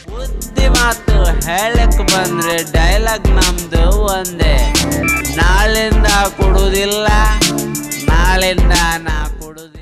ಬುದ್ಧಿ ಮಾತು ಹೇಳಕ್ ಬಂದ್ರೆ ಡೈಲಾಗ್ ನಮ್ದು ಒಂದೇ. ನಾಳಿಂದ ಕೊಡುವುದಿಲ್ಲ, ನಾಳಿಂದ ನಾ ಕೊಡುವುದಿಲ್ಲ.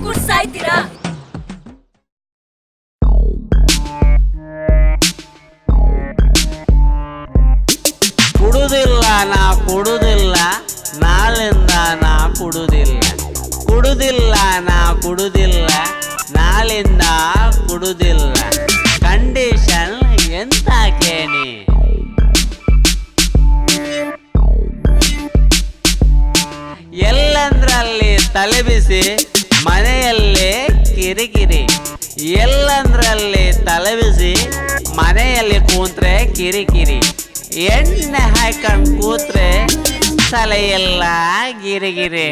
ಗುಡ್ಸಾಯ್ತೀರಾ? ಕುಡುದಿಲ್ಲ ನಾ ಕುಡುದಿಲ್ಲ, ನಾಳಿಂದ ನಾ ಕುಡುದಿಲ್ಲ. ಕುಡುದಿಲ್ಲ ನಾ ಕುಡುದಿಲ್ಲ, ನಾಳಿಂದ ಕುಡುದಿಲ್ಲ. ಕಂಡೀಷನ್ ಎಂತಾಕೇನಿ? ಎಲ್ಲಂದ್ರಲ್ಲಿ ತಲೆ ಬಿಸಿ, ಮನೆಯಲ್ಲೇ ಕಿರಿಕಿರಿ. ಎಲ್ಲಂದ್ರಲ್ಲಿ ತಲೆ ಬಿಸಿ, ಮನೆಯಲ್ಲಿ ಕೂತ್ರೆ ಕಿರಿಕಿರಿ. ಎಣ್ಣೆ ಹಾಕೊಂಡು ಕೂತ್ರೆ ತಲೆಯೆಲ್ಲ ಗಿರಿಗಿರಿ.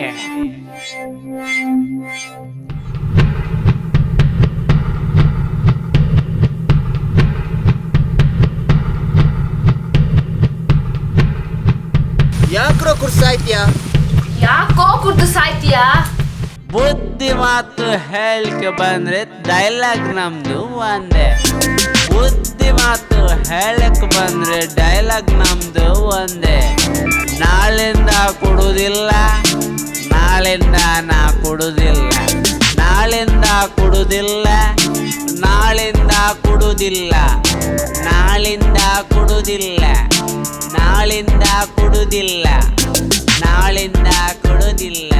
ಯಾಕ್ರೋ ಕುರ್ಸಾಯ್ತೀಯಾ? ಯಾಕೋ ಕುಡ್ದು ಸಾಯ್ತೀಯಾ? ಬುದ್ಧಿ ಮಾತು ಹೇಳಿಕೆ ಬಂದ್ರೆ ಡೈಲಾಗ್ ನಮ್ದು ಒಂದೇ. ಬುದ್ಧಿ ಮಾತು ಹೇಳಕ್ ಬಂದ್ರೆ ಡೈಲಾಗ್ ನಮ್ದು ಒಂದೇ. ನಾಳಿಂದ ಕೊಡುವುದಿಲ್ಲ, ನಾಳಿಂದ ನಾ ಕೊಡುವುದಿಲ್ಲ. ನಾಳಿಂದ ಕೊಡುವುದಿಲ್ಲ, ನಾಳಿಂದ ಕೊಡುವುದಿಲ್ಲ. ನಾಳಿಂದ ಕೊಡುವುದಿಲ್ಲ, ನಾಳಿಂದ ಕೊಡುವುದಿಲ್ಲ. ನಾಳಿಂದ ಕೊಡುವುದಿಲ್ಲ.